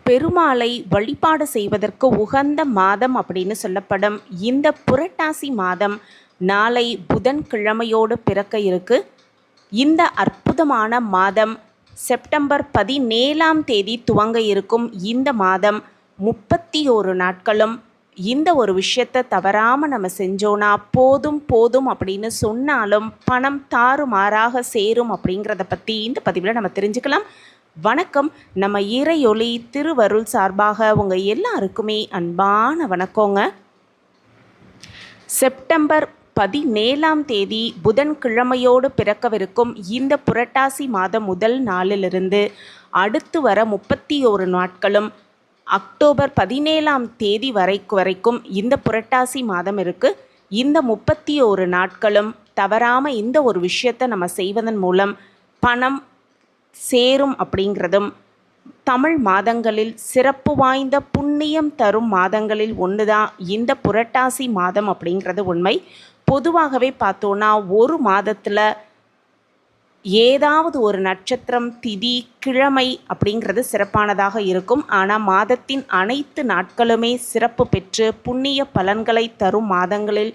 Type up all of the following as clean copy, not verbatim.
பெருமாளை வழிபாடு செய்வதற்கு உகந்த மாதம் அப்படின்னு சொல்லப்படும் இந்த புரட்டாசி மாதம் நாளை புதன்கிழமையோடு பிறக்க இருக்கு. இந்த அற்புதமான மாதம் செப்டம்பர் 17ஆம் தேதி துவங்க இருக்கும். இந்த மாதம் 31 நாட்களும் இந்த ஒரு விஷயத்தை தவறாமல் நம்ம செஞ்சோன்னா போதும் போதும் அப்படின்னு சொன்னாலும் பணம் தாறுமாறாக சேரும் அப்படிங்கிறத பற்றி இந்த பதிவில் நம்ம தெரிஞ்சுக்கலாம். வணக்கம். நம்ம இறையொளி திருவருள் சார்பாக உங்கள் எல்லாருக்குமே அன்பான வணக்கங்க. செப்டம்பர் 17ஆம் தேதி புதன்கிழமையோடு பிறக்கவிருக்கும் இந்த புரட்டாசி மாதம் முதல் நாளிலிருந்து அடுத்து வர 31 நாட்களும் அக்டோபர் 17ஆம் தேதி வரைக்கும் இந்த புரட்டாசி மாதம் இருக்குது. இந்த 31 நாட்களும் தவறாமல் இந்த ஒரு விஷயத்தை நம்ம செய்வதன் மூலம் பணம் சேரும் அப்படிங்கிறதும் தமிழ் மாதங்களில் சிறப்பு வாய்ந்த புண்ணியம் தரும் மாதங்களில் ஒன்று தான் இந்த புரட்டாசி மாதம் அப்படிங்கிறது உண்மை. பொதுவாகவே பார்த்தோன்னா ஒரு மாதத்தில் ஏதாவது ஒரு நட்சத்திரம், திதி, கிழமை அப்படிங்கிறது சிறப்பானதாக இருக்கும். ஆனால் மாதத்தின் அனைத்து நாட்களுமே சிறப்பு பெற்று புண்ணிய பலன்களை தரும் மாதங்களில்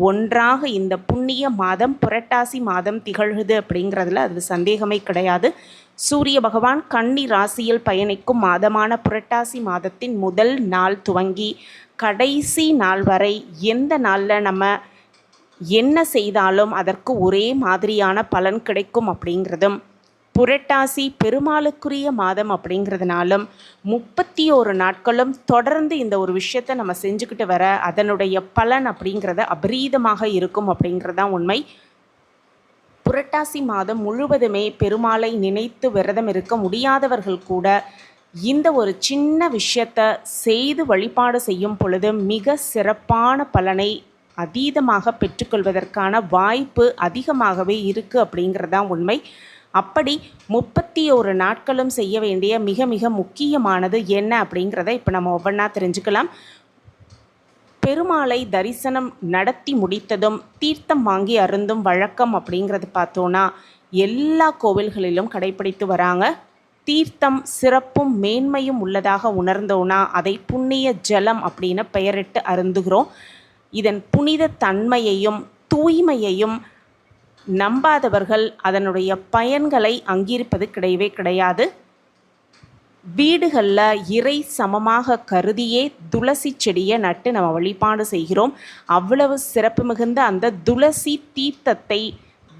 ஒன்றாக இந்த புண்ணிய மாதம் புரட்டாசி மாதம் திகழ்குது அப்படிங்கிறதுல அது சந்தேகமே கிடையாது. சூரிய பகவான் கன்னி ராசியில் பயணிக்கும் மாதமான புரட்டாசி மாதத்தின் முதல் நாள் துவங்கி கடைசி நாள் வரை எந்த நாளில் நம்ம என்ன செய்தாலும் அதற்கு ஒரே மாதிரியான பலன் கிடைக்கும் அப்படிங்கிறதும், புரட்டாசி பெருமாளுக்குரிய மாதம் அப்படிங்கிறதுனாலும் 31 நாட்களும் தொடர்ந்து இந்த ஒரு விஷயத்தை நம்ம செஞ்சுக்கிட்டு வர அதனுடைய பலன் அப்படிங்கிறத அபரீதமாக இருக்கும் அப்படிங்கிறதான் உண்மை. புரட்டாசி மாதம் முழுவதுமே பெருமாளை நினைத்து விரதம் இருக்க முடியாதவர்கள் கூட இந்த ஒரு சின்ன விஷயத்தை செய்து வழிபாடு செய்யும் பொழுது மிக சிறப்பான பலனை அதீதமாக பெற்றுக்கொள்வதற்கான வாய்ப்பு அதிகமாகவே இருக்குது அப்படிங்கிறதான் உண்மை. அப்படி 31 நாட்களும் செய்ய வேண்டிய மிக மிக முக்கியமானது என்ன அப்படிங்கிறத இப்போ நம்ம ஒவ்வொன்றா தெரிஞ்சுக்கலாம். பெருமாளை தரிசனம் நடத்தி முடித்ததும் தீர்த்தம் வாங்கி அருந்தும் வழக்கம் அப்படிங்கிறது பார்த்தோன்னா எல்லா கோவில்களிலும் கடைப்பிடித்து வராங்க. தீர்த்தம் சிறப்பும் மேன்மையும் உள்ளதாக உணர்ந்தோன்னா அதை புண்ணிய ஜலம் அப்படின்னு பெயரிட்டு அருந்துகிறோம். இதன் புனித தன்மையையும் தூய்மையையும் நம்பாதவர்கள் அதனுடைய பயன்களை அங்கீகரிப்பது கிடையவே கிடையாது. வீடுகளில் இறை சமமாக கருதியே துளசி செடியை நட்டு நம்ம வழிபாடு செய்கிறோம். அவ்வளவு சிறப்பு மிகுந்த அந்த துளசி தீர்த்தத்தை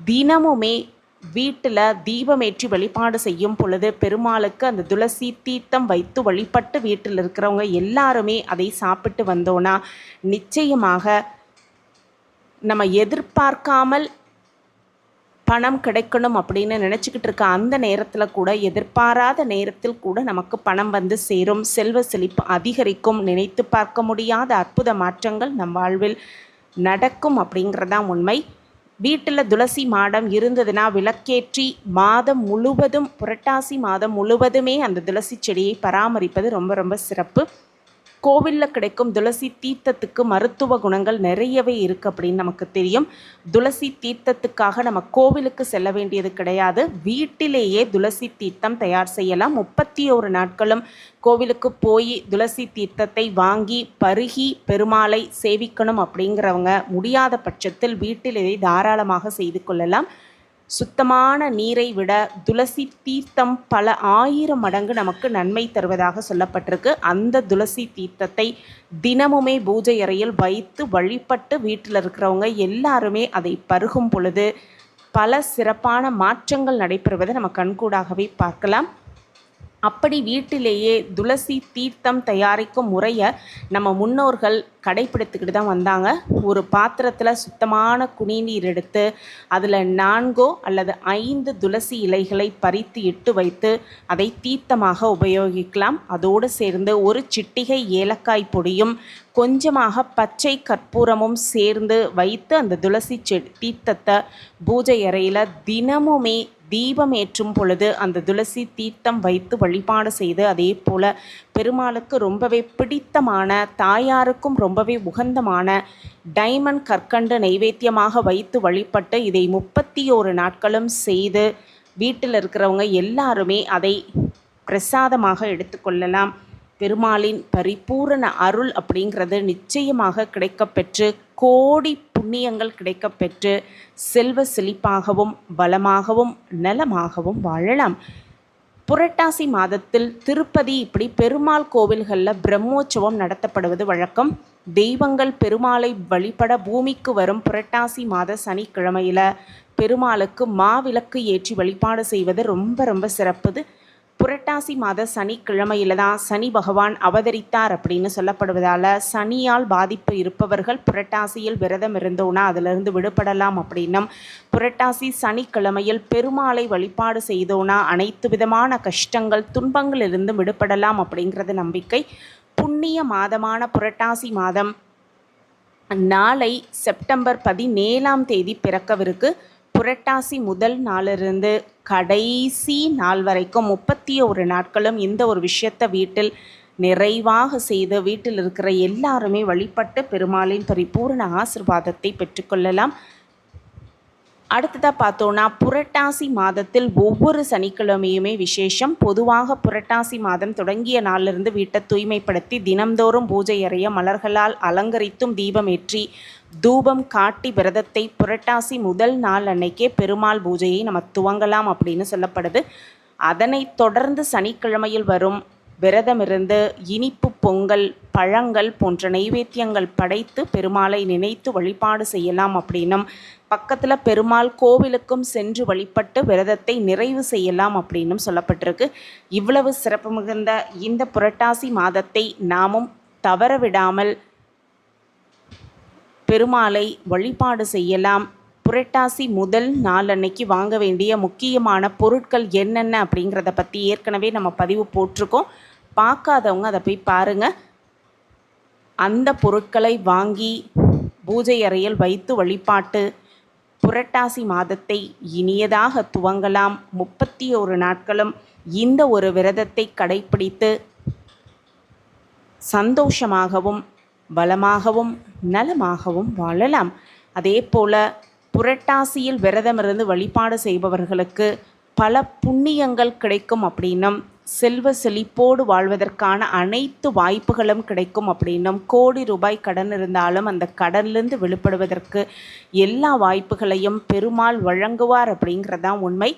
தினமுமே வீட்டில் தீபமேற்றி வழிபாடு செய்யும் பொழுது பெருமாளுக்கு அந்த துளசி தீர்த்தம் வைத்து வழிபட்டு வீட்டில் இருக்கிறவங்க எல்லாருமே அதை சாப்பிட்டு வந்தோன்னா நிச்சயமாக நம்ம எதிர்பார்க்காமல் பணம் கிடைக்கணும் அப்படின்னு நினச்சிக்கிட்டு இருக்க அந்த நேரத்தில் கூட எதிர்பாராத நேரத்தில் கூட நமக்கு பணம் வந்து சேரும், செல்வ செழிப்பு அதிகரிக்கும், நினைத்து பார்க்க முடியாத அற்புத மாற்றங்கள் நம் வாழ்வில் நடக்கும் அப்படிங்கிறதான் உண்மை. வீட்டில் துளசி மாடம் இருந்ததுன்னா விளக்கேற்றி மாதம் முழுவதும் புரட்டாசி மாதம் முழுவதுமே அந்த துளசி செடியை பராமரிப்பது ரொம்ப ரொம்ப சிறப்பு. கோவிலில் கிடைக்கும் துளசி தீர்த்தத்துக்கு மருத்துவ குணங்கள் நிறையவே இருக்குது அப்படின்னு நமக்கு தெரியும். துளசி தீர்த்தத்துக்காக நம்ம கோவிலுக்கு செல்ல வேண்டியது கிடையாது. வீட்டிலேயே துளசி தீர்த்தம் தயார் செய்யலாம். 31 நாட்களும் கோவிலுக்கு போய் துளசி தீர்த்தத்தை வாங்கி பருகி பெருமாளை சேவிக்கணும் அப்படிங்கிறவங்க முடியாத பட்சத்தில் வீட்டிலேயே தாராளமாக செய்து கொள்ளலாம். சுத்தமான நீரை விட துளசி தீர்த்தம் பல 1000 மடங்கு நமக்கு நன்மை தருவதாக சொல்லப்பட்டிருக்கு. அந்த துளசி தீர்த்தத்தை தினமுமே பூஜை அறையில் வைத்து வழிபட்டு வீட்டில் இருக்கிறவங்க எல்லாருமே அதை பருகும் பொழுது பல சிறப்பான மாற்றங்கள் நடைபெறுவதை நம்ம கண்கூடாகவே பார்க்கலாம். அப்படி வீட்டிலேயே துளசி தீர்த்தம் தயாரிக்கும் முறையை நம்ம முன்னோர்கள் கடைப்பிடித்துக்கிட்டு தான் வந்தாங்க. ஒரு பாத்திரத்தில் சுத்தமான குடிநீர் எடுத்து அதில் 4 அல்லது 5 துளசி இலைகளை பறித்து இட்டு வைத்து அதை தீர்த்தமாக உபயோகிக்கலாம். அதோடு சேர்ந்து ஒரு சிட்டிகை ஏலக்காய் பொடியும் கொஞ்சமாக பச்சை கற்பூரமும் சேர்ந்து வைத்து அந்த துளசி தீர்த்தத்தை பூஜை அறையில் தினமுமே தீபம் ஏற்றும் பொழுது அந்த துளசி தீர்த்தம் வைத்து வழிபாடு செய்து அதே போல் பெருமாளுக்கு ரொம்பவே பிடித்தமான தாயாருக்கும் ரொம்பவே உகந்தமான டைமண்ட் கற்கண்டு நைவேத்தியமாக வைத்து வழிபட்டு இதை 31 நாட்களும் செய்து வீட்டில் இருக்கிறவங்க எல்லாருமே அதை பிரசாதமாக எடுத்துக்கொள்ளலாம். பெருமாளின் பரிபூரண அருள் அப்படிங்கிறது நிச்சயமாக கிடைக்கப்பெற்று கோடி புண்ணியங்கள் கிடைக்கப்பெற்று செல்வ செழிப்பாகவும் வளமாகவும் நலமாகவும் வாழலாம். புரட்டாசி மாதத்தில் திருப்பதி இப்படி பெருமாள் கோவில்களில் பிரம்மோற்சவம் நடத்தப்படுவது வழக்கம். தெய்வங்கள் பெருமாளை வழிபட பூமிக்கு வரும் புரட்டாசி மாத சனிக்கிழமையில் பெருமாளுக்கு மாவிளக்கு ஏற்றி வழிபாடு செய்வது ரொம்ப சிறப்புது. புரட்டாசி மாத சனிக்கிழமையில் தான் சனி பகவான் அவதரித்தார் அப்படின்னு சொல்லப்படுவதால் சனியால் பாதிப்பு இருப்பவர்கள் புரட்டாசியில் விரதம் இருந்தோன்னா அதிலிருந்து விடுபடலாம் அப்படின்னும், புரட்டாசி சனிக்கிழமையில் பெருமாளை வழிபாடு செய்தோன்னா அனைத்து விதமான கஷ்டங்கள் துன்பங்களிலிருந்து விடுபடலாம் அப்படிங்கிறது நம்பிக்கை. புண்ணிய மாதமான புரட்டாசி மாதம் நாளை செப்டம்பர் 17 பிறக்கவிருக்கு. புரட்டாசி முதல் நாளிலிருந்து கடைசி நாள் வரைக்கும் 31 நாட்களும் இந்த ஒரு விஷயத்தை வீட்டில் நிறைவாக செய்து வீட்டில் இருக்கிற எல்லாருமே வழிபட்டு பெருமாளின் பரிபூர்ண ஆசிர்வாதத்தை பெற்றுக்கொள்ளலாம். அடுத்ததாக பார்த்தோன்னா புரட்டாசி மாதத்தில் ஒவ்வொரு சனிக்கிழமையுமே விசேஷம். பொதுவாக புரட்டாசி மாதம் தொடங்கிய நாளிலிருந்து வீட்டை தூய்மைப்படுத்தி தினம்தோறும் பூஜை அறைய மலர்களால் அலங்கரித்தும் தீபமேற்றி தூபம் காட்டி விரதத்தை புரட்டாசி முதல் நாள் அன்னைக்கே பெருமாள் பூஜையை நம்ம துவங்கலாம் அப்படின்னு சொல்லப்படுது. அதனைத் தொடர்ந்து சனிக்கிழமையில் வரும் விரதமிருந்து இனிப்பு பொங்கல் பழங்கள் போன்ற நைவேத்தியங்கள் படைத்து பெருமாளை நினைத்து வழிபாடு செய்யலாம் அப்படின்னும், பக்கத்தில் பெருமாள் கோவிலுக்கும் சென்று வழிபட்டு விரதத்தை நிறைவு செய்யலாம் அப்படின்னும் சொல்லப்பட்டிருக்கு. இவ்வளவு சிறப்பு மிகுந்த இந்த புரட்டாசி மாதத்தை நாமும் தவறவிடாமல் பெருமாளை வழிபாடு செய்யலாம். புரட்டாசி முதல் நாள் அன்னைக்கு வாங்க வேண்டிய முக்கியமான பொருட்கள் என்னென்ன அப்படிங்கிறத பற்றி ஏற்கனவே நம்ம பதிவு போட்டிருக்கோம். பார்க்காதவங்க அதை போய் பாருங்கள். அந்த பொருட்களை வாங்கி பூஜை அறையில் வைத்து வழிபாட்டு புரட்டாசி மாதத்தை இனியதாக துவங்கலாம். 31 நாட்களும் இந்த ஒரு விரதத்தை கடைப்பிடித்து சந்தோஷமாகவும் வளமாகவும் நலமாகவும் வாழலாம். அதே போல் புரட்டாசியில் விரதமிருந்து வழிபாடு செய்பவர்களுக்கு பல புண்ணியங்கள் கிடைக்கும் அப்படின்னும், செல்வ செழிப்போடு வாழ்வதற்கான அனைத்து வாய்ப்புகளும் கிடைக்கும் அப்படின்னும், கோடி ரூபாய் கடன் இருந்தாலும் அந்த கடனிலிருந்து விடுபடுவதற்கு எல்லா வாய்ப்புகளையும் பெருமாள் வழங்குவார் அப்படிங்கிறதான் உண்மை.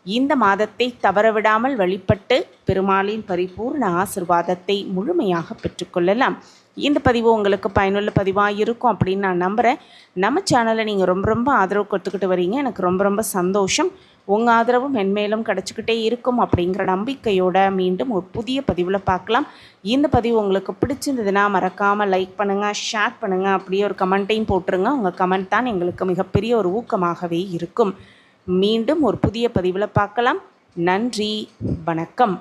இந்த மாதத்தை தவறவிடாமல் வழிபட்டு பெருமாளின் பரிபூர்ண ஆசிர்வாதத்தை முழுமையாக பெற்றுக்கொள்ளலாம். இந்த பதிவு உங்களுக்கு பயனுள்ள பதிவாக இருக்கும் அப்படின்னு நான் நம்புகிறேன். நம்ம சேனலை நீங்கள் ரொம்ப ஆதரவு கொடுத்துக்கிட்டு வரீங்க. எனக்கு ரொம்ப சந்தோஷம். உங்கள் ஆதரவும் மென்மேலும் கிடச்சிக்கிட்டே இருக்கும் அப்படிங்கிற நம்பிக்கையோடு மீண்டும் ஒரு புதிய பதிவில் பார்க்கலாம். இந்த பதிவு உங்களுக்கு பிடிச்சிருந்ததுன்னா மறக்காமல் லைக் பண்ணுங்கள், ஷேர் பண்ணுங்கள், அப்படியே ஒரு கமெண்ட்டையும் போட்டுருங்க. உங்கள் கமெண்ட் தான் எங்களுக்கு மிகப்பெரிய ஒரு ஊக்கமாகவே இருக்கும். மீண்டும் ஒரு புதிய பதிவில் பார்க்கலாம். நன்றி, வணக்கம்.